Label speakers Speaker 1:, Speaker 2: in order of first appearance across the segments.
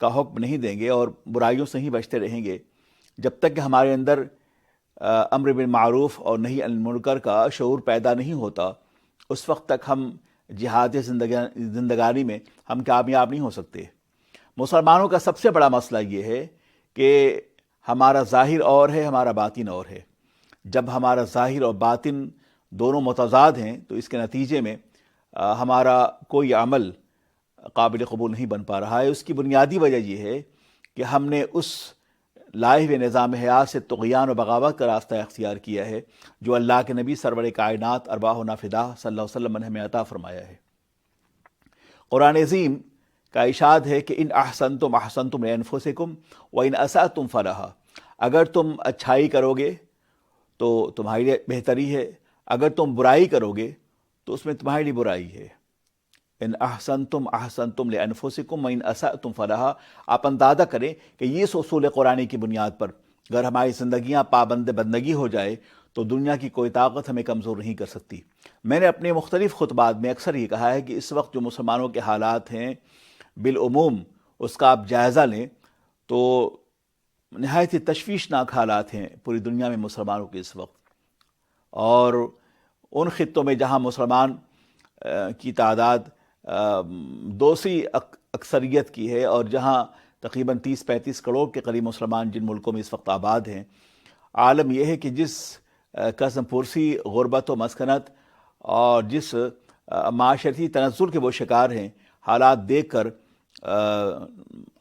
Speaker 1: کا حکم نہیں دیں گے اور برائیوں سے ہی بچتے رہیں گے، جب تک کہ ہمارے اندر امر بالمعروف اور نہی عن المنکر کا شعور پیدا نہیں ہوتا، اس وقت تک ہم جہاد زندگانی میں ہم کامیاب نہیں ہو سکتے۔ مسلمانوں کا سب سے بڑا مسئلہ یہ ہے کہ ہمارا ظاہر اور ہے، ہمارا باطن اور ہے۔ جب ہمارا ظاہر اور باطن دونوں متضاد ہیں تو اس کے نتیجے میں ہمارا کوئی عمل قابل قبول نہیں بن پا رہا ہے۔ اس کی بنیادی وجہ یہ ہے کہ ہم نے اس لائے ہوئے نظام حیات سے طغیان و بغاوت کا راستہ اختیار کیا ہے جو اللہ کے نبی سرور کائنات ارواحنا فداہ صلی اللہ علیہ وسلم نے ہمیں عطا فرمایا ہے۔ قرآن عظیم کا ارشاد ہے کہ ان احسنتم احسنتم لانفسکم وان اسأتم فلہا، اگر تم اچھائی کرو گے تو تمہارے لیے بہتری ہے، اگر تم برائی کرو گے تو اس میں تمہارے لیے برائی ہے۔ ان احسنتم احسنتم لانفسکم وان اسأتم فلہا، آپ اندازہ کریں کہ یہ اصول قرآن کی بنیاد پر اگر ہماری زندگیاں پابند بندگی ہو جائے تو دنیا کی کوئی طاقت ہمیں کمزور نہیں کر سکتی۔ میں نے اپنے مختلف خطبات میں اکثر یہ کہا ہے کہ اس وقت جو مسلمانوں کے حالات ہیں بالعموم اس کا آپ جائزہ لیں تو نہایت ہی تشویشناک حالات ہیں پوری دنیا میں مسلمانوں کے اس وقت، اور ان خطوں میں جہاں مسلمان کی تعداد دوسری اکثریت کی ہے اور جہاں تقریباً 30-35 کروڑ کے قریب مسلمان جن ملکوں میں اس وقت آباد ہیں، عالم یہ ہے کہ جس قسم پرسی، غربت و مسکنت اور جس معاشرتی تنزل کے وہ شکار ہیں، حالات دیکھ کر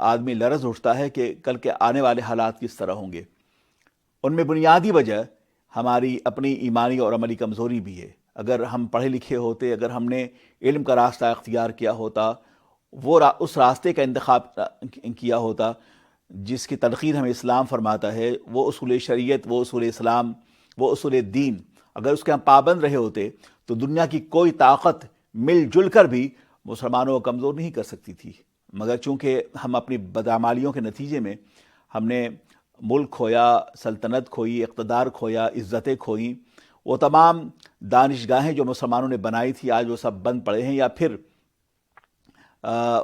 Speaker 1: آدمی لرز اٹھتا ہے کہ کل کے آنے والے حالات کس طرح ہوں گے۔ ان میں بنیادی وجہ ہماری اپنی ایمانی اور عملی کمزوری بھی ہے۔ اگر ہم پڑھے لکھے ہوتے، اگر ہم نے علم کا راستہ اختیار کیا ہوتا، وہ اس راستے کا انتخاب کیا ہوتا جس کی تلقین ہمیں اسلام فرماتا ہے، وہ اصول شریعت، وہ اصول اسلام، وہ اصول دین، اگر اس کے ہم پابند رہے ہوتے تو دنیا کی کوئی طاقت مل جل کر بھی مسلمانوں کو کمزور نہیں کر سکتی تھی۔ مگر چونکہ ہم اپنی بدعمالیوں کے نتیجے میں ہم نے ملک کھویا، سلطنت کھوئی، اقتدار کھویا، عزتیں کھوئیں، وہ تمام دانشگاہیں جو مسلمانوں نے بنائی تھی آج وہ سب بند پڑے ہیں یا پھر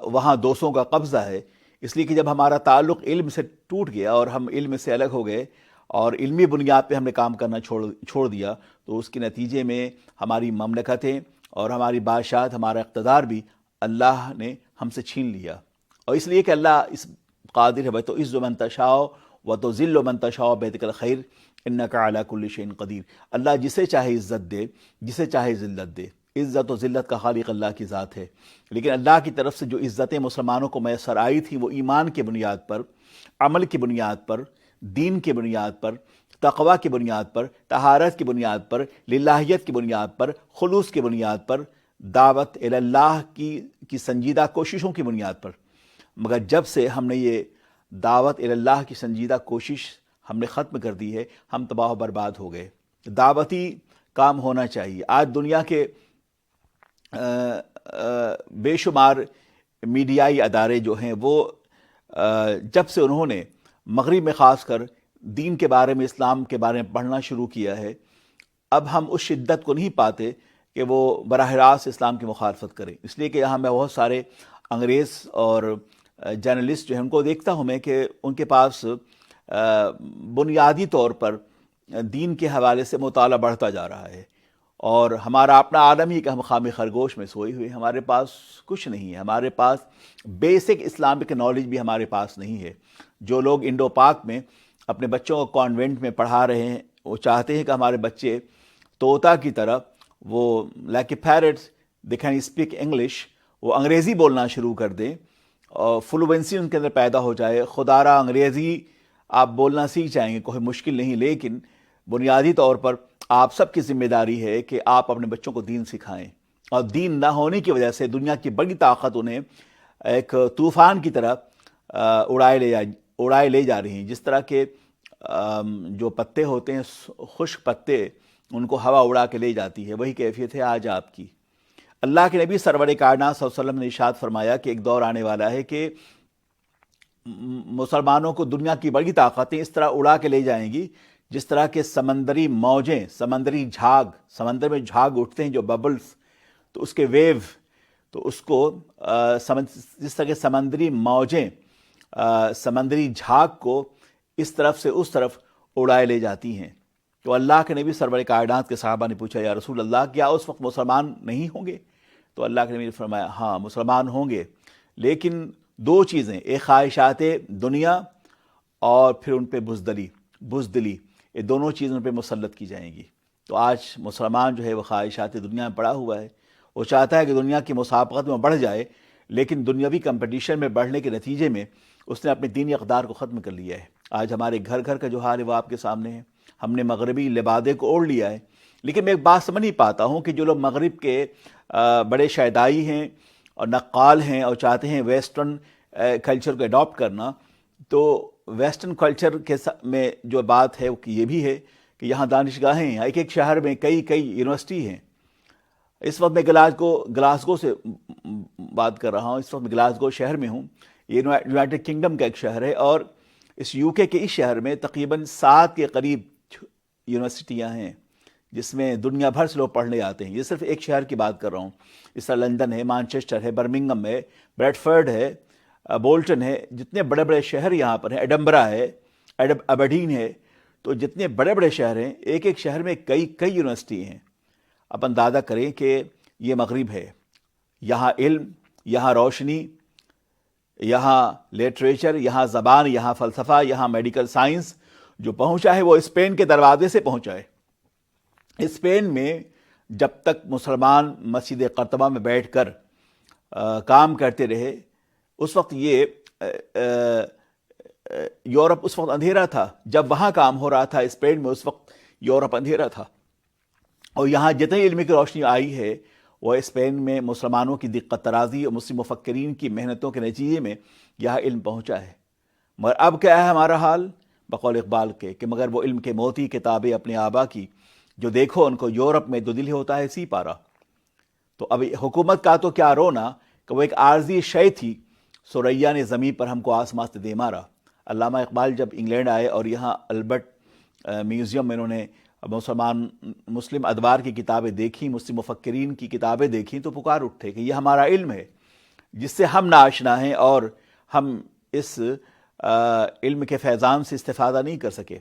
Speaker 1: وہاں دوستوں کا قبضہ ہے، اس لیے کہ جب ہمارا تعلق علم سے ٹوٹ گیا اور ہم علم سے الگ ہو گئے اور علمی بنیاد پہ ہم نے کام کرنا چھوڑ دیا تو اس کے نتیجے میں ہماری مملکتیں اور ہماری بادشاہت، ہمارا اقتدار بھی اللہ نے ہم سے چھین لیا۔ اور اس لیے کہ اللہ اس قادر ہے، وَتُعِزُّ مَن تَشَاءُ وَتُذِلُّ مَن تَشَاءُ بِيَدِكَ الْخَيْرُ إِنَّكَ عَلَى كُلِّ شَيْءٍ قدیر۔ اللہ جسے چاہے عزت دے، جسے چاہے ذلت دے۔ عزت و ذلت کا خالق اللہ کی ذات ہے، لیکن اللہ کی طرف سے جو عزتیں مسلمانوں کو میسر آئی تھیں وہ ایمان کی بنیاد پر، عمل کی بنیاد پر، دین کی بنیاد پر، تقوی کی بنیاد پر، طہارت کی بنیاد پر، للہیت کی بنیاد پر، خلوص کی بنیاد پر، دعوت اللہ کی سنجیدہ کوششوں کی بنیاد پر۔ مگر جب سے ہم نے یہ دعوت اللہ کی سنجیدہ کوشش ہم نے ختم کر دی ہے، ہم تباہ و برباد ہو گئے۔ دعوتی کام ہونا چاہیے۔ آج دنیا کے بے شمار میڈیائی ادارے جو ہیں وہ جب سے انہوں نے مغرب میں خاص کر دین کے بارے میں، اسلام کے بارے میں پڑھنا شروع کیا ہے، اب ہم اس شدت کو نہیں پاتے کہ وہ براہ راست اسلام کی مخالفت کریں، اس لیے کہ یہاں میں بہت سارے انگریز اور جرنلسٹ جو ہیں ان کو دیکھتا ہوں میں کہ ان کے پاس بنیادی طور پر دین کے حوالے سے مطالعہ بڑھتا جا رہا ہے، اور ہمارا اپنا عالم ہی کہ ہم خام خرگوش میں سوئے ہوئے، ہمارے پاس کچھ نہیں ہے، ہمارے پاس بیسک اسلامک نالج بھی ہمارے پاس نہیں ہے۔ جو لوگ انڈو پاک میں اپنے بچوں کو کانوینٹ میں پڑھا رہے ہیں وہ چاہتے ہیں کہ ہمارے بچے طوطا کی طرح وہ like a parrots they can speak English, وہ انگریزی بولنا شروع کر دیں اور فلوئنسی ان کے اندر پیدا ہو جائے۔ خدا را انگریزی آپ بولنا سیکھ جائیں گے، کوئی مشکل نہیں، لیکن بنیادی طور پر آپ سب کی ذمہ داری ہے کہ آپ اپنے بچوں کو دین سکھائیں، اور دین نہ ہونے کی وجہ سے دنیا کی بڑی طاقت انہیں ایک طوفان کی طرح اڑائے لے جا رہی ہیں۔ جس طرح کے جو پتے ہوتے ہیں خشک پتے، ان کو ہوا اڑا کے لے جاتی ہے، وہی کیفیت ہے آج آپ کی۔ اللہ کے نبی سرور کائنات صلی اللہ علیہ وسلم نے ارشاد فرمایا کہ ایک دور آنے والا ہے کہ مسلمانوں کو دنیا کی بڑی طاقتیں اس طرح اڑا کے لے جائیں گی جس طرح کے سمندری موجیں، سمندری جھاگ، سمندر میں جھاگ اٹھتے ہیں جو ببلز، تو اس کے ویو، تو اس کو جس طرح کے سمندری موجیں سمندری جھاگ کو اس طرف سے اس طرف اڑائے لے جاتی ہیں۔ تو اللہ کے نبی سرور کائنات کے صحابہ نے پوچھا یا رسول اللہ کیا اس وقت مسلمان نہیں ہوں گے؟ تو اللہ کے نبی نے فرمایا ہاں مسلمان ہوں گے، لیکن دو چیزیں، ایک خواہشات دنیا اور پھر ان پہ بزدلی، یہ دونوں چیزیں ان پہ مسلط کی جائیں گی۔ تو آج مسلمان جو ہے وہ خواہشات دنیا میں پڑا ہوا ہے، وہ چاہتا ہے کہ دنیا کی مسابقت میں بڑھ جائے، لیکن دنیاوی کمپٹیشن میں بڑھنے کے نتیجے میں اس نے اپنے دینی اقدار کو ختم کر لیا ہے۔ آج ہمارے گھر گھر کا جو حال ہے وہ آپ کے سامنے ہے، ہم نے مغربی لبادے کو اوڑھ لیا ہے۔ لیکن میں ایک بات سمجھ نہیں پاتا ہوں کہ جو لوگ مغرب کے بڑے شیدائی ہیں اور نقال ہیں اور چاہتے ہیں ویسٹرن کلچر کو اڈاپٹ کرنا، تو ویسٹرن کلچر کے میں جو بات ہے وہ یہ بھی ہے کہ یہاں دانشگاہیں ہیں، ایک ایک شہر میں کئی یونیورسٹی ہیں۔ اس وقت میں گلاسگو سے بات کر رہا ہوں، اس وقت میں گلاسگو شہر میں ہوں۔ یہ یونائٹڈ کنگڈم کا ایک شہر ہے، اور اس یو کے اس شہر میں تقریباً 7 کے قریب یونیورسٹیاں ہیں جس میں دنیا بھر سے لوگ پڑھنے آتے ہیں۔ یہ صرف ایک شہر کی بات کر رہا ہوں، اس طرح لندن ہے، مانچسٹر ہے، برمنگھم ہے، بریڈفرڈ ہے، بولٹن ہے، جتنے بڑے بڑے شہر یہاں پر ہیں، ایڈنبرا ہے، ابرڈین ہے، تو جتنے بڑے بڑے شہر ہیں ایک ایک شہر میں کئی یونیورسٹی ہیں۔ اب اندازہ کریں کہ یہ مغرب ہے، یہاں علم، یہاں روشنی، یہاں لٹریچر، یہاں زبان، یہاں فلسفہ، یہاں میڈیکل سائنس جو پہنچا ہے وہ اسپین کے دروازے سے پہنچا ہے۔ اسپین میں جب تک مسلمان مسجد قرطبہ میں بیٹھ کر کام کرتے رہے، اس وقت یہ یورپ اس وقت اندھیرا تھا۔ جب وہاں کام ہو رہا تھا اسپین میں، اس وقت یورپ اندھیرا تھا، اور یہاں جتنی علم کی روشنی آئی ہے وہ اسپین میں مسلمانوں کی دقت ترازی اور مسلم مفکرین کی محنتوں کے نتیجے میں یہاں علم پہنچا ہے۔ مگر اب کیا ہے ہمارا حال؟ بقول اقبال کے کہ مگر وہ علم کے موتی کتابیں اپنے آبا کی، جو دیکھو ان کو یورپ میں دو دل ہوتا ہے سی پارا۔ تو اب حکومت کا تو کیا رونا کہ وہ ایک عارضی شے تھی، سوریا نے زمین پر ہم کو آسمان سے دے مارا۔ علامہ اقبال جب انگلینڈ آئے اور یہاں البرٹ میوزیم میں انہوں نے مسلم ادوار کی کتابیں دیکھیں، مسلم مفکرین کی کتابیں دیکھیں، تو پکار اٹھے کہ یہ ہمارا علم ہے جس سے ہم ناآشنا ہیں، اور ہم اس علم کے فیضان سے استفادہ نہیں کر سکے۔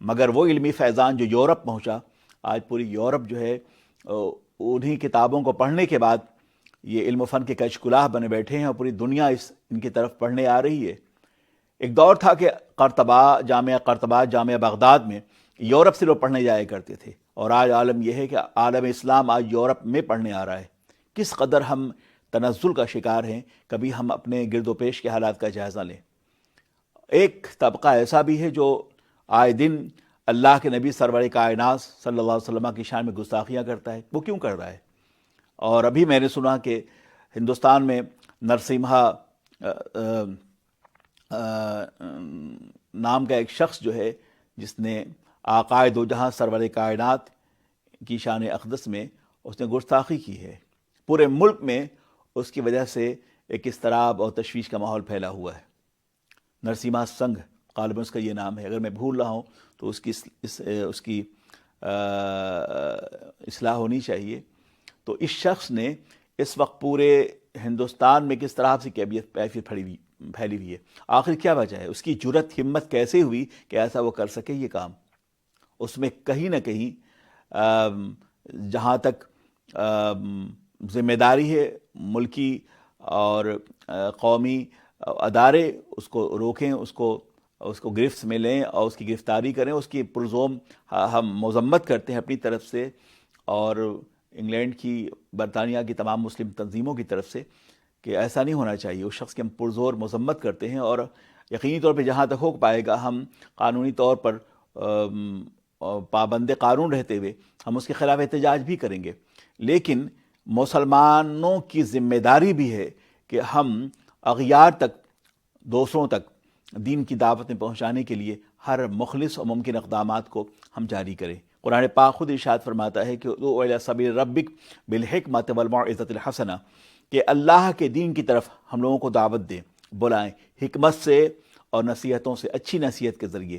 Speaker 1: مگر وہ علمی فیضان جو یورپ پہنچا، آج پوری یورپ جو ہے انہی کتابوں کو پڑھنے کے بعد یہ علم و فن کے کش کلاه بنے بیٹھے ہیں، اور پوری دنیا ان کی طرف پڑھنے آ رہی ہے۔ ایک دور تھا کہ قرطبہ، جامعہ بغداد میں یورپ سے لوگ پڑھنے جایا کرتے تھے، اور آج عالم یہ ہے کہ عالم اسلام آج یورپ میں پڑھنے آ رہا ہے۔ کس قدر ہم تنزل کا شکار ہیں، کبھی ہم اپنے گرد و پیش کے حالات کا جائزہ لیں۔ ایک طبقہ ایسا بھی ہے جو آئے دن اللہ کے نبی سرور کائنات صلی اللہ علیہ وسلم کی شان میں گستاخیاں کرتا ہے۔ وہ کیوں کر رہا ہے؟ اور ابھی میں نے سنا کہ ہندوستان میں نرسمہا نام کا ایک شخص جو ہے، جس نے آقائے دو جہاں سرور کائنات کی شان اقدس میں اس نے گستاخی کی ہے۔ پورے ملک میں اس کی وجہ سے ایک اضطراب اور تشویش کا ماحول پھیلا ہوا ہے۔ نرسمہا سنگھ غالباً اس کا یہ نام ہے، اگر میں بھول رہا ہوں تو اس کی اصلاح ہونی چاہیے۔ تو اس شخص نے اس وقت پورے ہندوستان میں کس طرح سے کیفیت پھیلی ہوئی ہے۔ آخر کیا وجہ ہے؟ اس کی جرأت، ہمت کیسے ہوئی کہ ایسا وہ کر سکے یہ کام؟ اس میں کہیں نہ کہیں جہاں تک ذمہ داری ہے، ملکی اور قومی ادارے اس کو روکیں، اس کو گرفت میں لیں اور اس کی گرفتاری کریں۔ اس کی پرزوم ہم مذمت کرتے ہیں اپنی طرف سے، اور انگلینڈ کی، برطانیہ کی تمام مسلم تنظیموں کی طرف سے، کہ ایسا نہیں ہونا چاہیے۔ اس شخص کی ہم پرزور مذمت کرتے ہیں، اور یقینی طور پہ جہاں تک ہو پائے گا ہم قانونی طور پر پابند قانون رہتے ہوئے ہم اس کے خلاف احتجاج بھی کریں گے۔ لیکن مسلمانوں کی ذمہ داری بھی ہے کہ ہم اغیار تک، دوسروں تک دین کی دعوت میں پہنچانے کے لیے ہر مخلص اور ممکن اقدامات کو ہم جاری کریں۔ قرآن پاک خود ارشاد فرماتا ہے کہ ادعو الی سبیل ربک بالحکمۃ والموعظۃ الحسنہ، کہ اللہ کے دین کی طرف ہم لوگوں کو دعوت دیں، بلائیں، حکمت سے اور نصیحتوں سے، اچھی نصیحت کے ذریعے،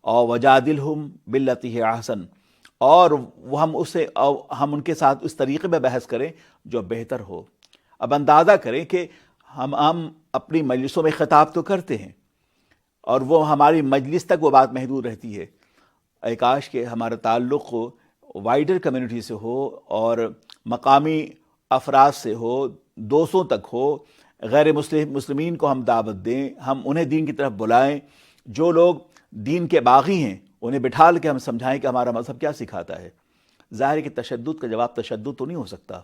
Speaker 1: اور وجادلہم باللتی ہی احسن، اور ہم ان کے ساتھ اس طریقے میں بحث کریں جو بہتر ہو۔ اب اندازہ کریں کہ ہم اپنی مجلسوں میں خطاب تو کرتے ہیں اور وہ ہماری مجلس تک وہ بات محدود رہتی ہے. اے کاش کہ ہمارا تعلق وائڈر کمیونٹی سے ہو اور مقامی افراد سے ہو، دوستوں تک ہو. غیر مسلمین کو ہم دعوت دیں، ہم انہیں دین کی طرف بلائیں. جو لوگ دین کے باغی ہیں انہیں بٹھال کے ہم سمجھائیں کہ ہمارا مذہب کیا سکھاتا ہے. ظاہر ہے کہ تشدد کا جواب تشدد تو نہیں ہو سکتا.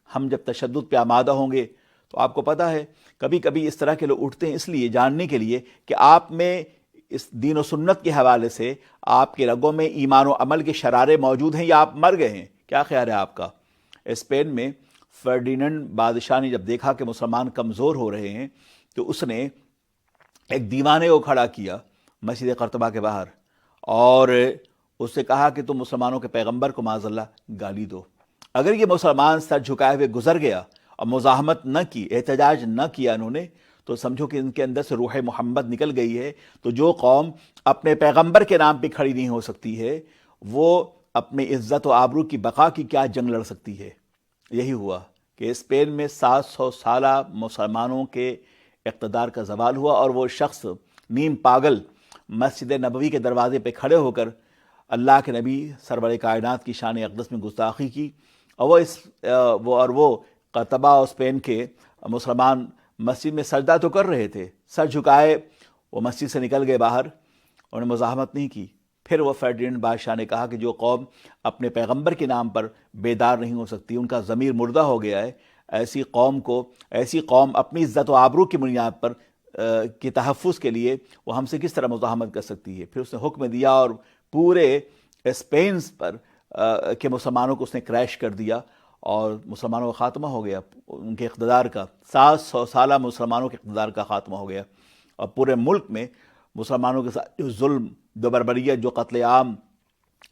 Speaker 1: ہم جب تشدد پہ آمادہ ہوں گے تو آپ کو پتہ ہے کبھی کبھی اس طرح کے لوگ اٹھتے ہیں اس لیے جاننے کے لیے کہ آپ میں اس دین و سنت کے حوالے سے آپ کے رگوں میں ایمان و عمل کے شرارے موجود ہیں یا آپ مر گئے ہیں. کیا خیال ہے آپ کا؟ اسپین میں فرڈیننڈ بادشاہ نے جب دیکھا کہ مسلمان کمزور ہو رہے ہیں تو اس نے ایک دیوانے کو کھڑا کیا مسجد قرطبہ کے باہر اور اس سے کہا کہ تم مسلمانوں کے پیغمبر کو معاذ اللہ گالی دو. اگر یہ مسلمان سر جھکائے ہوئے گزر گیا اور مزاحمت نہ کی، احتجاج نہ کیا انہوں نے، تو سمجھو کہ ان کے اندر سے روح محمد نکل گئی ہے. تو جو قوم اپنے پیغمبر کے نام پہ کھڑی نہیں ہو سکتی ہے وہ اپنی عزت و آبرو کی بقا کی کیا جنگ لڑ سکتی ہے. یہی ہوا کہ اسپین میں 700 سالہ مسلمانوں کے اقتدار کا زوال ہوا اور وہ شخص نیم پاگل مسجد نبوی کے دروازے پہ کھڑے ہو کر اللہ کے نبی سرور کائنات کی شان اقدس میں گستاخی کی. اور وہ قرطبہ اور اسپین کے مسلمان مسجد میں سجدہ تو کر رہے تھے، سر جھکائے وہ مسجد سے نکل گئے باہر، انہوں نے مزاحمت نہیں کی. پھر وہ فرڈیننڈ بادشاہ نے کہا کہ جو قوم اپنے پیغمبر کے نام پر بیدار نہیں ہو سکتی، ان کا ضمیر مردہ ہو گیا ہے، ایسی قوم اپنی عزت و آبرو کی بنیاد پر کے تحفظ کے لیے وہ ہم سے کس طرح مزاحمت کر سکتی ہے. پھر اس نے حکم دیا اور پورے اسپین پر کے مسلمانوں کو اس نے کریش کر دیا اور مسلمانوں کا خاتمہ ہو گیا. ان کے اقتدار کا 700 سالہ مسلمانوں کے اقتدار کا خاتمہ ہو گیا اور پورے ملک میں مسلمانوں کے ساتھ جو ظلم، جو بربریت، جو قتل عام،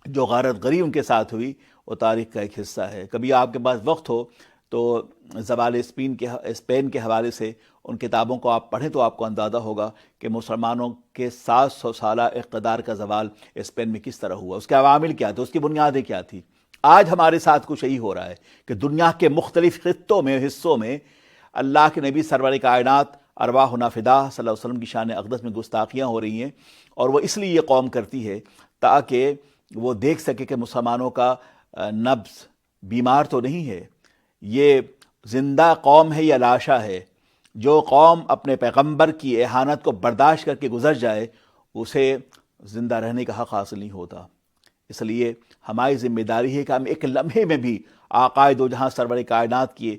Speaker 1: جو غارت غری ان کے ساتھ ہوئی وہ تاریخ کا ایک حصہ ہے. کبھی آپ کے پاس وقت ہو تو زوال اسپین کے حوالے سے ان کتابوں کو آپ پڑھیں تو آپ کو اندازہ ہوگا کہ مسلمانوں کے 700 سالہ اقتدار کا زوال اسپین میں کس طرح ہوا، اس کے عوامل کیا تھے، اس کی بنیادیں کیا تھی. آج ہمارے ساتھ کچھ یہی ہو رہا ہے کہ دنیا کے مختلف خطوں میں، حصوں میں اللہ کے نبی سرور کائنات ارواحنا فدا صلی اللہ علیہ وسلم کی شان اقدس میں گستاخیاں ہو رہی ہیں اور وہ اس لیے یہ قوم کرتی ہے تاکہ وہ دیکھ سکے کہ مسلمانوں کا نبض بیمار تو نہیں ہے، یہ زندہ قوم ہے یا لاشا ہے. جو قوم اپنے پیغمبر کی اہانت کو برداشت کر کے گزر جائے اسے زندہ رہنے کا حق حاصل نہیں ہوتا. اس لیے ہماری ذمہ داری ہے کہ ہم ایک لمحے میں بھی آقائے دو جہاں سرور کائنات کی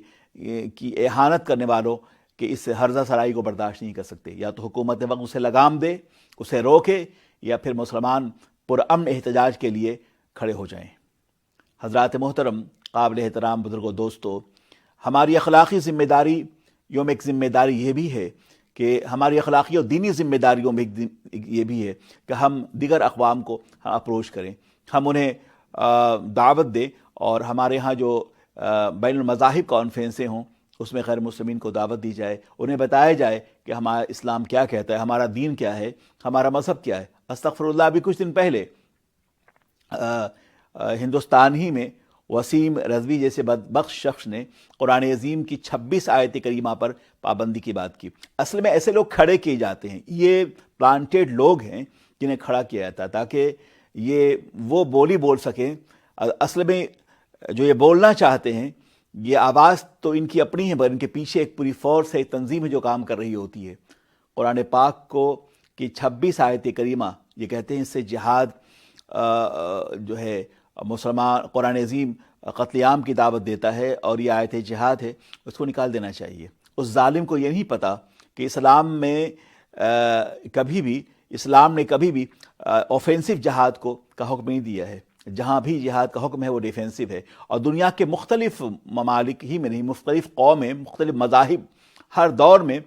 Speaker 1: اہانت کرنے والوں کہ اس ہرزہ سرائی کو برداشت نہیں کر سکتے. یا تو حکومت وقت اسے لگام دے، اسے روکے، یا پھر مسلمان پرامن احتجاج کے لیے کھڑے ہو جائیں. حضرات محترم، قابل احترام بزرگوں، دوستو، ہماری اخلاقی ذمہ داری یوم ایک ذمہ داری یہ بھی ہے کہ ہماری اخلاقی اور دینی ذمہ داریوں میں یہ بھی ہے کہ ہم دیگر اقوام کو اپروچ کریں، ہم انہیں دعوت دیں اور ہمارے ہاں جو بین المذاہب کانفرنسیں ہوں اس میں غیر مسلمین کو دعوت دی جائے، انہیں بتایا جائے کہ ہمارا اسلام کیا کہتا ہے، ہمارا دین کیا ہے، ہمارا مذہب کیا ہے. استغفر اللہ، ابھی کچھ دن پہلے ہندوستان ہی میں وسیم رضوی جیسے بدبخت شخص نے قرآن عظیم کی 26 آیت کریمہ پر پابندی کی بات کی. اصل میں ایسے لوگ کھڑے کیے جاتے ہیں، یہ پلانٹیڈ لوگ ہیں جنہیں کھڑا کیا جاتا ہے تاکہ یہ وہ بولی بول سکیں. اصل میں جو یہ بولنا چاہتے ہیں یہ آواز تو ان کی اپنی ہے، مگر ان کے پیچھے ایک پوری فورس ہے، ایک تنظیم ہے جو کام کر رہی ہوتی ہے. قرآن پاک کی 26 آیت کریمہ یہ کہتے ہیں اس سے جہاد جو ہے مسلمان، قرآن عظیم قتل عام کی دعوت دیتا ہے اور یہ آیت جہاد ہے، اس کو نکال دینا چاہیے. اس ظالم کو یہ نہیں پتہ کہ اسلام نے کبھی بھی اوفینسو جہاد کا حکم نہیں دیا ہے. جہاں بھی جہاد کا حکم ہے وہ ڈیفینسو ہے. اور دنیا کے مختلف ممالک ہی میں نہیں، مختلف قومیں، مختلف مذاہب ہر دور میں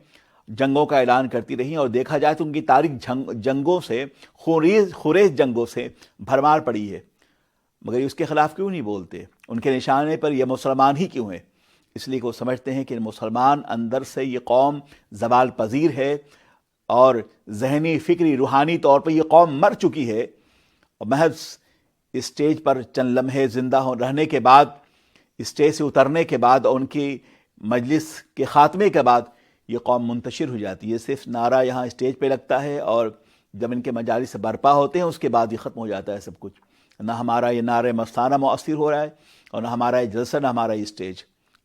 Speaker 1: جنگوں کا اعلان کرتی رہی اور دیکھا جائے تو ان کی تاریخ جنگوں سے، خریز جنگوں سے بھرمار پڑی ہے. مگر یہ اس کے خلاف کیوں نہیں بولتے؟ ان کے نشانے پر یہ مسلمان ہی کیوں ہیں؟ اس لیے کہ وہ سمجھتے ہیں کہ مسلمان اندر سے یہ قوم زوال پذیر ہے اور ذہنی، فکری، روحانی طور پر یہ قوم مر چکی ہے. اور محض اسٹیج پر چند لمحے زندہ رہنے کے بعد، اسٹیج سے اترنے کے بعد اور ان کی مجلس کے خاتمے کے بعد یہ قوم منتشر ہو جاتی ہے. صرف نعرہ یہاں اسٹیج پہ لگتا ہے اور جب ان کے مجالس سے برپا ہوتے ہیں اس کے بعد یہ ختم ہو جاتا ہے سب کچھ. نہ ہمارا یہ نعرہ مستانہ مؤثر ہو رہا ہے اور نہ ہمارا یہ جلسہ نہ ہمارا یہ اسٹیج.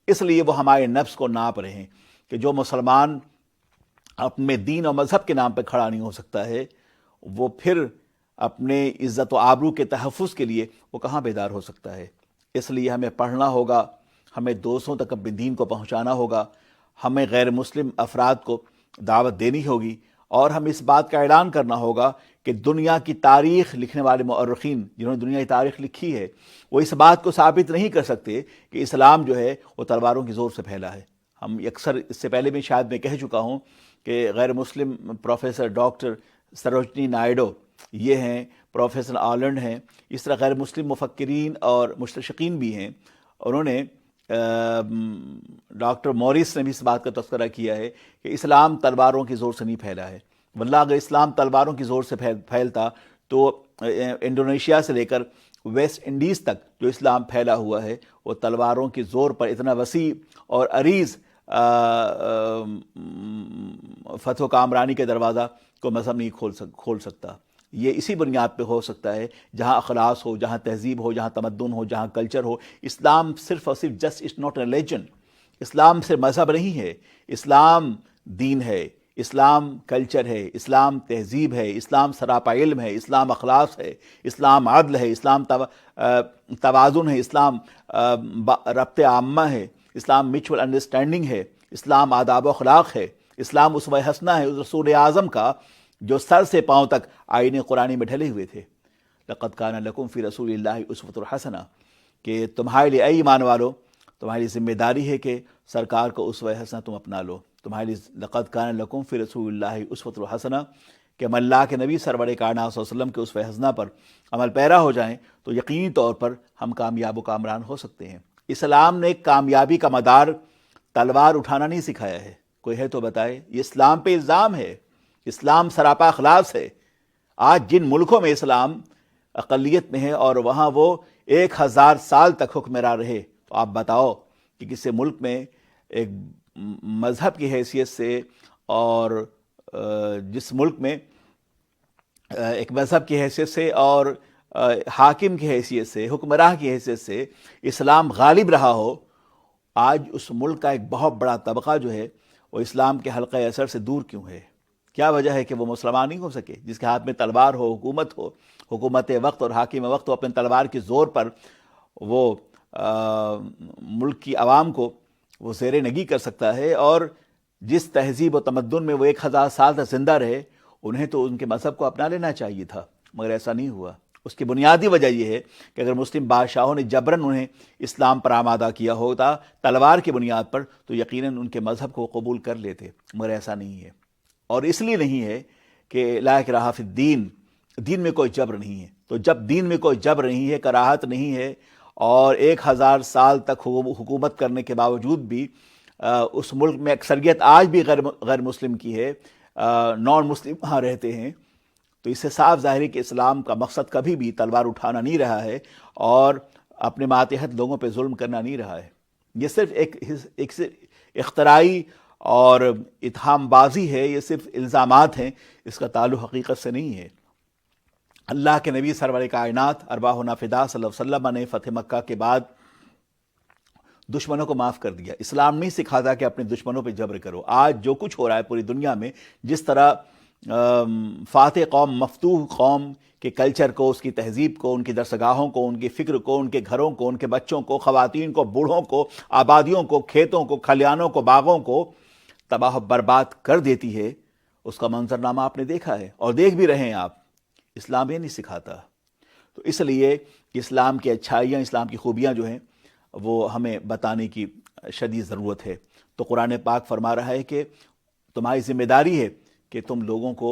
Speaker 1: اس لیے وہ ہمارے نفس کو ناپ رہے ہیں کہ جو مسلمان اپنے دین اور مذہب کے نام پہ کھڑا نہیں ہو سکتا ہے وہ پھر اپنے عزت و آبرو کے تحفظ کے لیے وہ کہاں بیدار ہو سکتا ہے. اس لیے ہمیں پڑھنا ہوگا, ہمیں دوستوں تک اپنے دین کو پہنچانا ہوگا, ہمیں غیر مسلم افراد کو دعوت دینی ہوگی اور ہمیں اس بات کا اعلان کرنا ہوگا کہ دنیا کی تاریخ لکھنے والے مؤرخین جنہوں نے دنیا کی تاریخ لکھی ہے وہ اس بات کو ثابت نہیں کر سکتے کہ اسلام جو ہے وہ تلواروں کی زور سے پھیلا ہے. ہم اکثر اس سے پہلے بھی شاید میں کہہ چکا ہوں کہ غیر مسلم پروفیسر ڈاکٹر سروجنی نائیڈو یہ ہیں, پروفیسر آلنڈ ہیں, اس طرح غیر مسلم مفکرین اور مستشرقین بھی ہیں. انہوں نے ڈاکٹر موریس نے بھی اس بات کا تذکرہ کیا ہے کہ اسلام تلواروں کی زور سے نہیں پھیلا ہے. واللہ اگر اسلام تلواروں کی زور سے پھیلتا تو انڈونیشیا سے لے کر ویسٹ انڈیز تک جو اسلام پھیلا ہوا ہے وہ تلواروں کی زور پر اتنا وسیع اور عریض فتح و کامرانی کے دروازہ کو مذہب نہیں کھول سکتا. یہ اسی بنیاد پہ ہو سکتا ہے جہاں اخلاص ہو, جہاں تہذیب ہو, جہاں تمدن ہو, جہاں کلچر ہو. اسلام صرف اور صرف جسٹ اٹس ناٹ ریلیجن. اسلام صرف مذہب نہیں ہے, اسلام دین ہے, اسلام کلچر ہے, اسلام تہذیب ہے, اسلام سراپا علم ہے, اسلام اخلاص ہے, اسلام عدل ہے, اسلام توازن ہے, اسلام ربط عامہ ہے, اسلام میوچول انڈرسٹینڈنگ ہے, اسلام آداب و اخلاق ہے, اسلام اسوہ حسنہ ہے اس رسول اعظم کا جو سر سے پاؤں تک آئین قرآنی میں ڈھلے ہوئے تھے. لقد کان لکم فی رسول اللہ اسوۃ حسنہ, کہ تمہارے لیے اے ایمان والو تمہاری ذمہ داری ہے کہ سرکار کو اسوہ حسنہ تم اپنا لو. تمہارے لیے لقد کان لکم فی رسول اللہ اسوۃ حسنہ کہ ہم اللہ کے نبی سرور کائنات صلی اللہ علیہ وسلم کے اسوہ حسنہ پر عمل پیرا ہو جائیں تو یقینی طور پر ہم کامیاب و کامران ہو سکتے ہیں. اسلام نے کامیابی کا مدار تلوار اٹھانا نہیں سکھایا ہے. کوئی ہے تو بتائے. یہ اسلام پہ الزام ہے, اسلام سراپا اخلاص ہے. آج جن ملکوں میں اسلام اقلیت میں ہے اور وہاں وہ 1000 سال تک حکمراں رہے, تو آپ بتاؤ کہ کسی ملک میں ایک مذہب کی حیثیت سے اور جس ملک میں ایک مذہب کی حیثیت سے اور حاکم کی حیثیت سے, حکمراں کی حیثیت سے اسلام غالب رہا ہو, آج اس ملک کا ایک بہت بڑا طبقہ جو ہے وہ اسلام کے حلقہ اثر سے دور کیوں ہے؟ کیا وجہ ہے کہ وہ مسلمان نہیں ہو سکے؟ جس کے ہاتھ میں تلوار ہو, حکومت ہو, حکومت وقت اور حاکم وقت ہو, اپنے تلوار کی زور پر وہ ملک کی عوام کو وہ زیر نگی کر سکتا ہے. اور جس تہذیب و تمدن میں وہ 1000 سال تک زندہ رہے انہیں تو ان کے مذہب کو اپنا لینا چاہیے تھا, مگر ایسا نہیں ہوا. اس کی بنیادی وجہ یہ ہے کہ اگر مسلم بادشاہوں نے جبراً انہیں اسلام پر آمادہ کیا ہوتا تلوار کی بنیاد پر تو یقیناً ان کے مذہب کو قبول کر لیتے, مگر ایسا نہیں ہے. اور اس لیے نہیں ہے کہ لا اکراہ فی الدین, دین میں کوئی جبر نہیں ہے. تو جب دین میں کوئی جبر نہیں ہے, کراہت نہیں ہے, اور 1000 سال تک حکومت کرنے کے باوجود بھی اس ملک میں اکثریت آج بھی غیر مسلم کی ہے, نان مسلم وہاں رہتے ہیں, تو اس سے صاف ظاہر ہے کہ اسلام کا مقصد کبھی بھی تلوار اٹھانا نہیں رہا ہے اور اپنے ماتحت لوگوں پہ ظلم کرنا نہیں رہا ہے. یہ صرف ایک اختراعی اور اتہام بازی ہے, یہ صرف الزامات ہیں, اس کا تعلق حقیقت سے نہیں ہے. اللہ کے نبی سرور کائنات ارواحنا فدا صلی اللہ علیہ وسلم نے فتح مکہ کے بعد دشمنوں کو معاف کر دیا. اسلام نہیں سکھاتا کہ اپنے دشمنوں پہ جبر کرو. آج جو کچھ ہو رہا ہے پوری دنیا میں, جس طرح فاتح قوم مفتوح قوم کے کلچر کو, اس کی تہذیب کو, ان کی درسگاہوں کو, ان کی فکر کو, ان کے گھروں کو, ان کے بچوں کو, خواتین کو, بوڑھوں کو, آبادیوں کو, کھیتوں کو, کھلیانوں کو, باغوں کو تباہ و برباد کر دیتی ہے, اس کا منظرنامہ آپ نے دیکھا ہے اور دیکھ بھی رہے ہیں آپ. اسلام یہ نہیں سکھاتا. تو اس لیے اسلام کی اچھائیاں, اسلام کی خوبیاں جو ہیں وہ ہمیں بتانے کی شدید ضرورت ہے. تو قرآن پاک فرما رہا ہے کہ تمہاری ذمہ داری ہے کہ تم لوگوں کو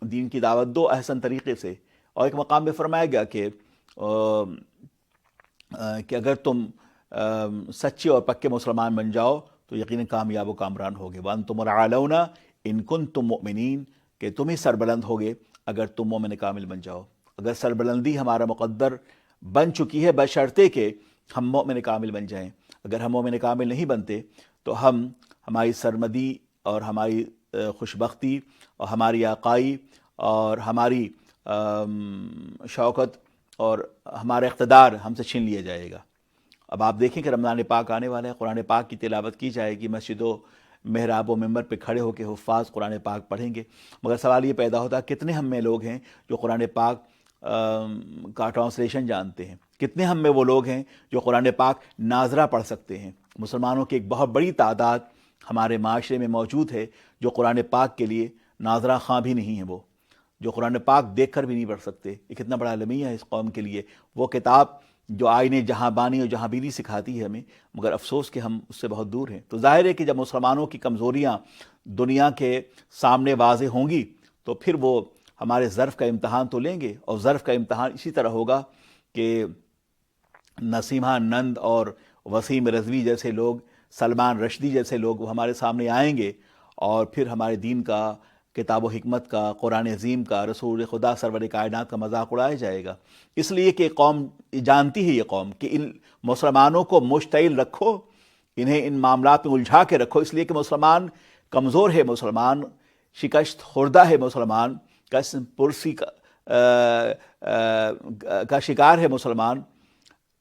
Speaker 1: دین کی دعوت دو احسن طریقے سے. اور ایک مقام میں فرمایا گیا کہ اگر تم سچے اور پکے مسلمان بن جاؤ تو یقیناً کامیاب و کامران ہوگے. وَأَنْتُمُ الْأَعْلَوْنَ إِن كُنتُم مُؤْمِنِينَ, کہ تم ہی سربلند ہوگے اگر تم مومن کامل بن جاؤ. اگر سربلندی ہمارا مقدر بن چکی ہے بشرطے کہ ہم مومن کامل بن جائیں. اگر ہم مومن کامل نہیں بنتے تو ہماری سرمدی اور ہماری خوشبختی اور ہماری آقائی اور ہماری شوکت اور ہمارا اقتدار ہم سے چھین لیا جائے گا۔ اب آپ دیکھیں کہ رمضان پاک آنے والا ہے، قرآن پاک کی تلاوت کی جائے گی، مسجد و محراب و ممبر پہ کھڑے ہو کے حفاظ قرآن پاک پڑھیں گے، مگر سوال یہ پیدا ہوتا ہے کتنے ہم میں لوگ ہیں جو قرآن پاک کا ٹرانسلیشن جانتے ہیں؟ کتنے ہم میں وہ لوگ ہیں جو قرآن پاک ناظرہ پڑھ سکتے ہیں؟ مسلمانوں کی ایک بہت بڑی تعداد ہمارے معاشرے میں موجود ہے جو قرآن پاک کے لیے ناظرہ خواں بھی نہیں ہیں، وہ جو قرآن پاک دیکھ کر بھی نہیں پڑھ سکتے۔ یہ کتنا بڑا المیہ ہے اس قوم کے لیے، وہ کتاب جو آئین جہاں بانی اور جہاں بینی سکھاتی ہے ہمیں، مگر افسوس کہ ہم اس سے بہت دور ہیں۔ تو ظاہر ہے کہ جب مسلمانوں کی کمزوریاں دنیا کے سامنے واضح ہوں گی تو پھر وہ ہمارے ظرف کا امتحان تو لیں گے، اور ظرف کا امتحان اسی طرح ہوگا کہ نسیمہ نند اور وسیم رضوی جیسے لوگ، سلمان رشدی جیسے لوگ وہ ہمارے سامنے آئیں گے، اور پھر ہمارے دین کا، کتاب و حکمت کا، قرآن عظیم کا، رسول خدا سرور کائنات کا مذاق اڑایا جائے گا۔ اس لیے کہ قوم جانتی ہے، یہ قوم، کہ ان مسلمانوں کو مشتعل رکھو، انہیں ان معاملات میں الجھا کے رکھو، اس لیے کہ مسلمان کمزور ہے، مسلمان شکست خوردہ ہے، مسلمان قسم پرسی کا شکار ہے، مسلمان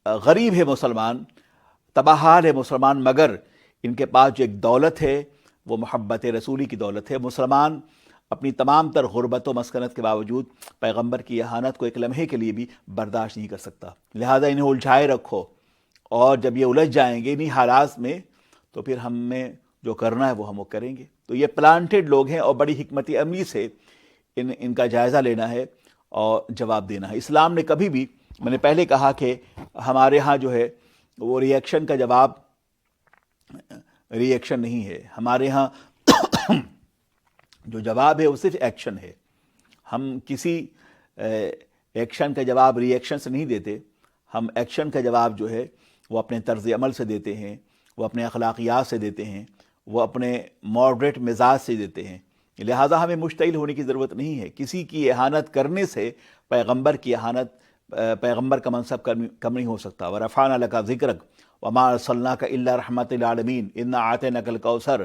Speaker 1: غریب ہے، مسلمان تباہ حال ہے مسلمان، مگر ان کے پاس جو ایک دولت ہے وہ محبت رسولی کی دولت ہے۔ مسلمان اپنی تمام تر غربت و مسکنت کے باوجود پیغمبر کی اہانت کو ایک لمحے کے لیے بھی برداشت نہیں کر سکتا، لہذا انہیں الجھائے رکھو، اور جب یہ الجھ جائیں گے انہی حالات میں تو پھر ہم میں جو کرنا ہے وہ ہم کریں گے۔ تو یہ پلانٹڈ لوگ ہیں، اور بڑی حکمت عملی سے ان کا جائزہ لینا ہے اور جواب دینا ہے۔ اسلام نے کبھی بھی، میں نے پہلے کہا کہ ہمارے ہاں جو ہے وہ ریئیکشن کا جواب ریئیکشن نہیں ہے، ہمارے ہاں جو جواب ہے وہ صرف ایکشن ہے۔ ہم کسی ایکشن کا جواب ریئیکشن سے نہیں دیتے، ہم ایکشن کا جواب جو ہے وہ اپنے طرز عمل سے دیتے ہیں، وہ اپنے اخلاقیات سے دیتے ہیں، وہ اپنے ماڈریٹ مزاج سے دیتے ہیں۔ لہٰذا ہمیں مشتعل ہونے کی ضرورت نہیں ہے۔ کسی کی اہانت کرنے سے پیغمبر کی اہانت، پیغمبر کا منصب کم نہیں ہو سکتا۔ وَرَفَعْنَا لَكَ ذِكْرَكَ وَمَا أَرْسَلْنَاكَ إِلَّا رَحْمَةً لِلْعَالَمِينَ إِنَّا أَعْطَيْنَاكَ الْكَوْثَرَ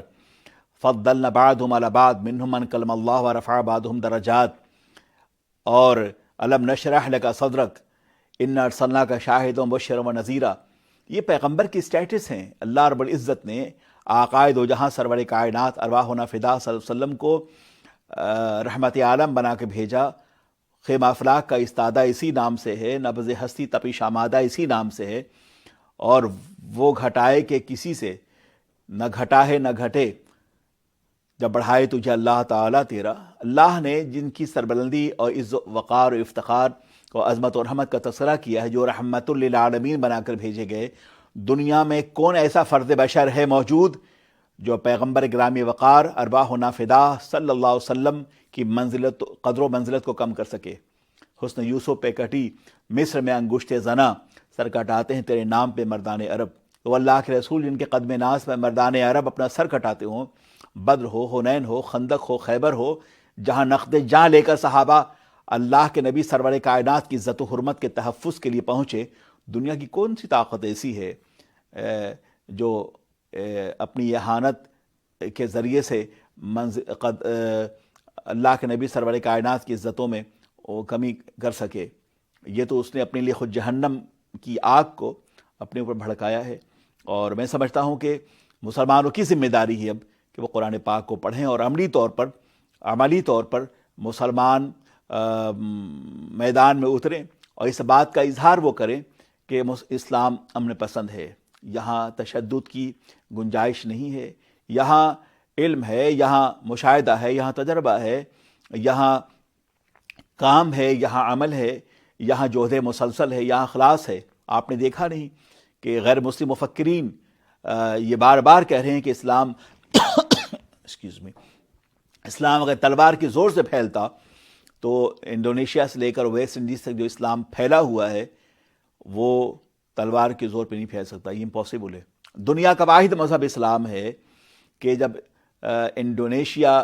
Speaker 1: فَضَّلْنَا بَعْضَهُمْ عَلَى بَعْضٍ مِّنْهُمْ مَنْ كَلَّمَ اللَّهُ وَرَفَعَ بَعْضَهُمْ دَرَجَاتٍ، اور أَلَمْ نَشْرَحْ لَكَ صَدْرَكَ إِنَّا أَرْسَلْنَاكَ شَاهِدًا وَمُبَشِّرًا وَنَذِيرًا۔ یہ پیغمبر کی سٹیٹس ہیں۔ اللہ رب العزت نے آقائے دو جہاں سرور کائنات ارواحنا فدا صلی اللہ علیہ وسلم کو رحمت عالم بنا کے بھیجا۔ خیمہ افلاک کا استادہ اسی نام سے ہے، نبض ہستی تپش آمادہ اسی نام سے ہے، اور وہ گھٹائے کہ کسی سے نہ گھٹا ہے نہ گھٹے، جب بڑھائے تجھے اللہ تعالیٰ تیرا۔ اللہ نے جن کی سربلندی اور عزت وقار و افتخار اور عظمت و رحمت کا تذکرہ کیا ہے، جو رحمت للعالمین بنا کر بھیجے گئے، دنیا میں کون ایسا فرد بشر ہے موجود جو پیغمبر گرامی وقار ارواحنا فدا صلی اللہ علیہ وسلم کی منزلت، قدر و منزلت کو کم کر سکے؟ حسن یوسف پہ کٹی مصر میں انگشت زنا، سر کٹاتے ہیں تیرے نام پہ مردان عرب۔ تو اللہ کے رسول جن کے قدم ناز پہ مردان عرب اپنا سر کٹاتے ہوں، بدر ہو، حنین ہو، خندق ہو، خیبر ہو، جہاں نقد جاں لے کر صحابہ اللہ کے نبی سرور کائنات کی عزت و حرمت کے تحفظ کے لیے پہنچے، دنیا کی کون سی طاقت ایسی ہے جو اپنی اہانت کے ذریعے سے اللہ کے نبی سرور کائنات کی عزتوں میں وہ کمی کر سکے؟ یہ تو اس نے اپنے لیے خود جہنم کی آگ کو اپنے اوپر بھڑکایا ہے۔ اور میں سمجھتا ہوں کہ مسلمانوں کی ذمہ داری ہے اب کہ وہ قرآن پاک کو پڑھیں اور عملی طور پر مسلمان میدان میں اتریں اور اس بات کا اظہار وہ کریں کہ اسلام امن پسند ہے، یہاں تشدد کی گنجائش نہیں ہے، یہاں علم ہے، یہاں مشاہدہ ہے، یہاں تجربہ ہے، یہاں کام ہے، یہاں عمل ہے، یہاں جہد مسلسل ہے، یہاں اخلاص ہے۔ آپ نے دیکھا نہیں کہ غیر مسلم مفکرین یہ بار بار کہہ رہے ہیں کہ اسلام اگر تلوار کی زور سے پھیلتا تو انڈونیشیا سے لے کر ویسٹ انڈیز تک جو اسلام پھیلا ہوا ہے وہ تلوار کے زور پہ نہیں پھیل سکتا، یہ امپاسبل ہے۔ دنیا کا واحد مذہب اسلام ہے کہ جب انڈونیشیا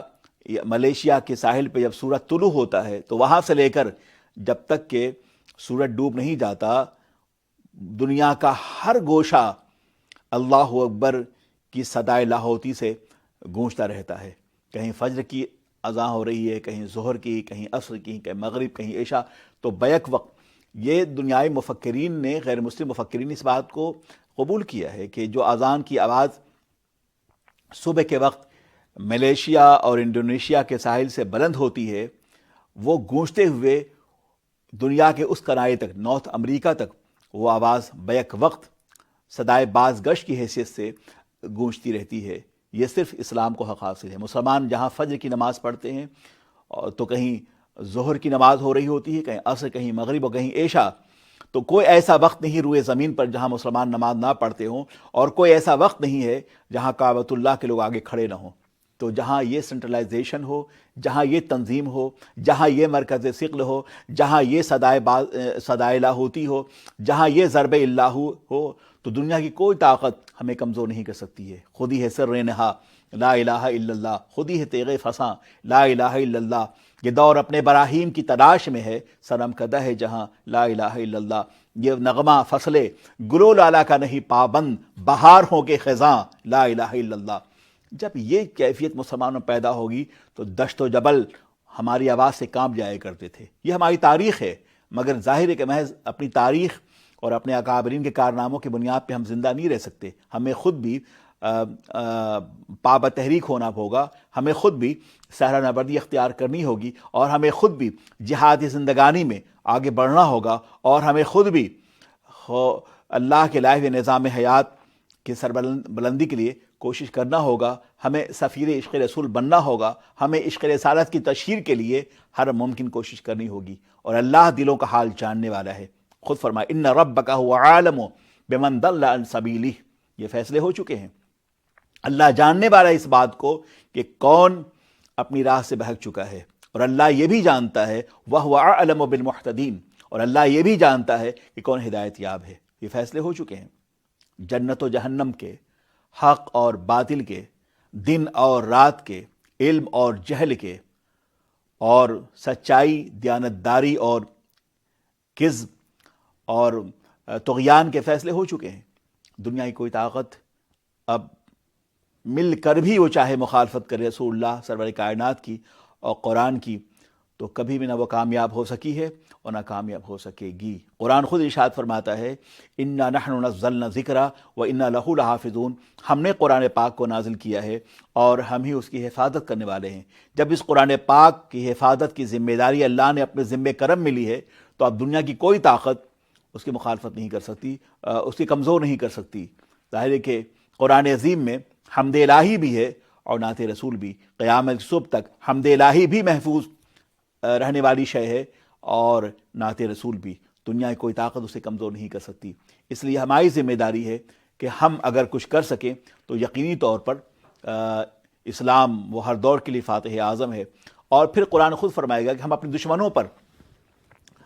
Speaker 1: ملیشیا کے ساحل پہ جب سورج طلوع ہوتا ہے تو وہاں سے لے کر جب تک کہ سورج ڈوب نہیں جاتا، دنیا کا ہر گوشہ اللہ اکبر کی صدائے لاہوتی سے گونجتا رہتا ہے۔ کہیں فجر کی اذان ہو رہی ہے، کہیں ظہر کی، کہیں عصر کی، کہیں مغرب، کہیں عشاء، تو بیک وقت یہ دنیائی مفکرین نے، غیر مسلم مفکرین نے اس بات کو قبول کیا ہے کہ جو اذان کی آواز صبح کے وقت ملیشیا اور انڈونیشیا کے ساحل سے بلند ہوتی ہے، وہ گونجتے ہوئے دنیا کے اس کنارے تک، نارتھ امریکہ تک، وہ آواز بیک وقت صدائے باز گشت کی حیثیت سے گونجتی رہتی ہے۔ یہ صرف اسلام کو حق حاصل ہے۔ مسلمان جہاں فجر کی نماز پڑھتے ہیں تو کہیں ظہر کی نماز ہو رہی ہوتی ہے، کہیں عصر، کہیں مغرب اور کہیں عشاء، تو کوئی ایسا وقت نہیں روئے زمین پر جہاں مسلمان نماز نہ پڑھتے ہوں، اور کوئی ایسا وقت نہیں ہے جہاں کعبۃ اللہ کے لوگ آگے کھڑے نہ ہوں۔ تو جہاں یہ سینٹرلائزیشن ہو، جہاں یہ تنظیم ہو، جہاں یہ مرکز ثقل ہو، جہاں یہ صدائے لاہوتی ہو، جہاں یہ ضرب اللہ ہو، تو دنیا کی کوئی طاقت ہمیں کمزور نہیں کر سکتی ہے۔ خود ہی ہے سر نہا لا الہ الا اللہ، خود ہی ہے تیغ فساں لا الہ الا اللہ۔ یہ دور اپنے براہیم کی تلاش میں ہے، سرم کدہ ہے جہاں لا الہ الا اللہ۔ یہ نغمہ فصلے گلو لالا کا نہیں پابند، بہار ہو کے خزاں لا الہ الا اللہ۔ جب یہ کیفیت مسلمانوں میں پیدا ہوگی تو دشت و جبل ہماری آواز سے کانپ جایا کرتے تھے۔ یہ ہماری تاریخ ہے، مگر ظاہر ہے کہ محض اپنی تاریخ اور اپنے اکابرین کے کارناموں کی بنیاد پہ ہم زندہ نہیں رہ سکتے۔ ہمیں خود بھی پابہ تحریک ہونا ہوگا، ہمیں خود بھی صحرا نبردی اختیار کرنی ہوگی، اور ہمیں خود بھی جہادی زندگانی میں آگے بڑھنا ہوگا، اور ہمیں خود بھی اللہ کے لائے ہوئے نظام حیات کی سربلندی کے لیے کوشش کرنا ہوگا۔ ہمیں سفیر عشق رسول بننا ہوگا، ہمیں عشق رسالت کی تشہیر کے لیے ہر ممکن کوشش کرنی ہوگی، اور اللہ دلوں کا حال جاننے والا ہے۔ خود فرمائے ان ربک هو عالم بمن ضل عن سبیلہ، یہ فیصلے ہو چکے ہیں۔ اللہ جاننے والا ہے اس بات کو کہ کون اپنی راہ سے بہک چکا ہے، اور اللہ یہ بھی جانتا ہے وَهُوَ أَعْلَمُ بِالْمُحْتَدِينَ، اور اللہ یہ بھی جانتا ہے کہ کون ہدایت یاب ہے۔ یہ فیصلے ہو چکے ہیں، جنت و جہنم کے، حق اور باطل کے، دن اور رات کے، علم اور جہل کے، اور سچائی، دیانتداری اور کذب اور طغیان کے فیصلے ہو چکے ہیں۔ دنیا کی کوئی طاقت اب مل کر بھی وہ چاہے مخالفت کرے رسول اللہ سرور کائنات کی اور قرآن کی، تو کبھی بھی نہ وہ کامیاب ہو سکی ہے اور نہ کامیاب ہو سکے گی۔ قرآن خود ارشاد فرماتا ہے اِنَّا نَحْنُ نَزَّلْنَا الذِّكْرَ وَإِنَّا لَهُ لَحَافِظُونَ، ہم نے قرآن پاک کو نازل کیا ہے اور ہم ہی اس کی حفاظت کرنے والے ہیں۔ جب اس قرآن پاک کی حفاظت کی ذمہ داری اللہ نے اپنے ذمہ کرم میں لی ہے، تو اب دنیا کی کوئی طاقت اس کی مخالفت نہیں کر سکتی، اس کی کمزور نہیں کر سکتی۔ ظاہر ہے کہ قرآن عظیم میں حمد الہی بھی ہے اور نعت رسول بھی۔ قیامت صبح تک حمد الہی بھی محفوظ رہنے والی شے ہے، اور نعت رسول بھی۔ دنیا کی کوئی طاقت اسے کمزور نہیں کر سکتی۔ اس لیے ہماری ذمہ داری ہے کہ ہم اگر کچھ کر سکیں تو یقینی طور پر اسلام وہ ہر دور کے لیے فاتح اعظم ہے۔ اور پھر قرآن خود فرمائے گا کہ ہم اپنے دشمنوں پر،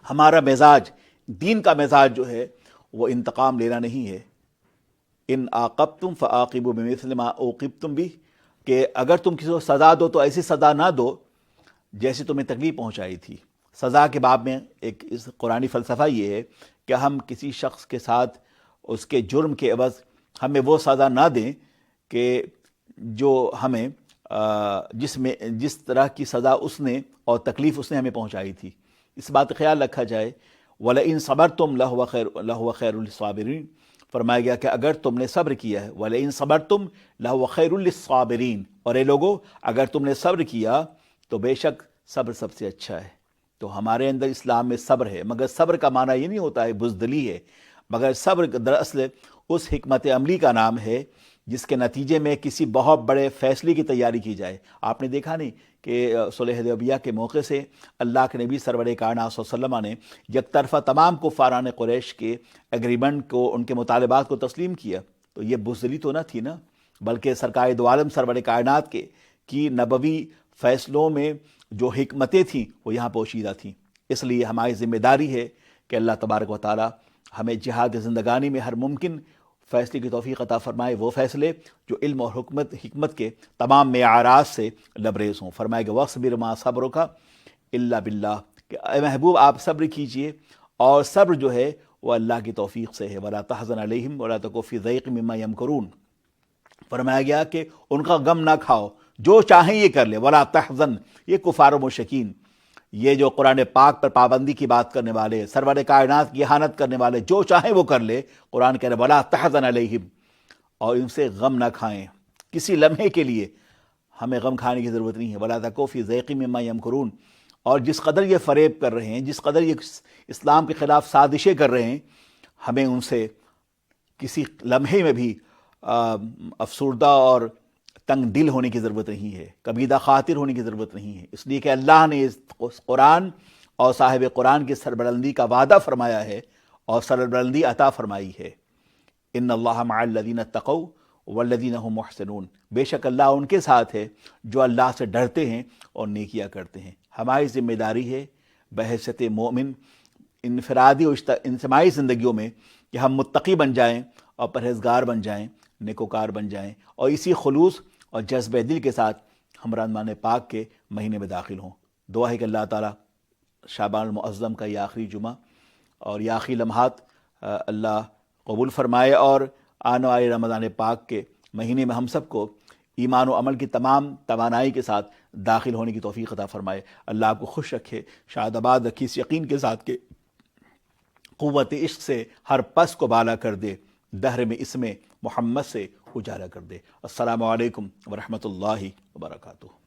Speaker 1: ہمارا مزاج، دین کا مزاج جو ہے وہ انتقام لینا نہیں ہے۔ ان عاقبتم فعاقبوا بمثل ما عوقبتم به، کہ اگر تم کسی کو سزا دو تو ایسی سزا نہ دو جیسے تمہیں تکلیف پہنچائی تھی۔ سزا کے باب میں ایک اس قرآنی فلسفہ یہ ہے کہ ہم کسی شخص کے ساتھ اس کے جرم کے عوض ہمیں وہ سزا نہ دیں کہ جو ہمیں جس طرح کی سزا اس نے اور تکلیف اس نے ہمیں پہنچائی تھی۔ اس بات کا خیال رکھا جائے وَلَئِن صَبَرْتُمْ لَهُوَ خَيْرٌ لِلصَّابِرِينَ، فرمایا گیا کہ اگر تم نے صبر کیا ہے، وَلَئِن صَبَرْتُمْ لَهُوَ خَيْرٌ لِلصَّابِرِينَ، اور اے لوگو اگر تم نے صبر کیا تو بے شک صبر سب سے اچھا ہے۔ تو ہمارے اندر اسلام میں صبر ہے، مگر صبر کا معنی یہ نہیں ہوتا ہے بزدلی ہے، مگر صبر دراصل اس حکمت عملی کا نام ہے جس کے نتیجے میں کسی بہت بڑے فیصلے کی تیاری کی جائے۔ آپ نے دیکھا نہیں کہ صلح حدیبیہ کے موقع سے اللہ کے نبی سرور کائنات صلی اللہ علیہ وسلم نے یک طرفہ تمام کفاران قریش کے ایگریمنٹ کو، ان کے مطالبات کو تسلیم کیا، تو یہ بزدلی تو نہ تھی نا، بلکہ سرکار دو عالم سرور کائنات کی نبوی فیصلوں میں جو حکمتیں تھیں وہ یہاں پوشیدہ تھیں۔ اس لیے ہماری ذمہ داری ہے کہ اللہ تبارک و تعالی ہمیں جہاد زندگانی میں ہر ممکن فیصلے کی توفیق عطا فرمائے، وہ فیصلے جو علم اور حکمت کے تمام معیارات سے لبریز ہوں۔ فرمائے گا وَاصْبِرْ مَا صَبْرُكَ إِلَّا بِاللَّهِ، کہ اے محبوب آپ صبر کیجئے، اور صبر جو ہے وہ اللہ کی توفیق سے ہے۔ وَلَا تَحْزَنْ عَلَيْهِمْ وَلَا تَكُ فِي ضَيْقٍ مِّمَّا يَمْكُرُونَ، فرمایا گیا کہ ان کا غم نہ کھاؤ، جو چاہیں یہ کر لے، ولا تحزن، یہ کفار و مشرکین، یہ جو قرآن پاک پر پابندی کی بات کرنے والے، سرور کائنات کی اہانت کرنے والے، جو چاہیں وہ کر لے، قرآن کہہ رہے ولا تحزن علیہم، اور ان سے غم نہ کھائیں کسی لمحے کے لیے، ہمیں غم کھانے کی ضرورت نہیں ہے، ولا تکوا فی ضیق مما یمکرون، اور جس قدر یہ فریب کر رہے ہیں، جس قدر یہ اسلام کے خلاف سازشیں کر رہے ہیں، ہمیں ان سے کسی لمحے میں بھی افسردہ اور تنگ دل ہونے کی ضرورت نہیں ہے، کبیدہ خاطر ہونے کی ضرورت نہیں ہے، اس لیے کہ اللہ نے اس قرآن اور صاحب قرآن کی سربلندی کا وعدہ فرمایا ہے اور سربلندی عطا فرمائی ہے۔ ان اللہ مع الذین اتقوا والذین هم محسنون، بے شک اللہ ان کے ساتھ ہے جو اللہ سے ڈرتے ہیں اور نیکیاں کرتے ہیں۔ ہماری ذمہ داری ہے بحیثیت مومن انفرادی و اجتماعی زندگیوں میں کہ ہم متقی بن جائیں اور پرہیزگار بن جائیں، نیکوکار بن جائیں، اور اسی خلوص اور جذبہ دل کے ساتھ ہم رمضان پاک کے مہینے میں داخل ہوں۔ دعا ہے کہ اللہ تعالیٰ شعبان المعظم کا یہ آخری جمعہ اور یہ آخری لمحات اللہ قبول فرمائے، اور آنے والے رمضان پاک کے مہینے میں ہم سب کو ایمان و عمل کی تمام توانائی کے ساتھ داخل ہونے کی توفیق عطا فرمائے۔ اللہ آپ کو خوش رکھے، شاد آباد رکھے، اس یقین کے ساتھ کہ قوت عشق سے ہر پس کو بالا کر دے، دہر میں اس میں محمد سے اجالا کر دے۔ السلام علیکم ورحمۃ اللہ وبرکاتہ۔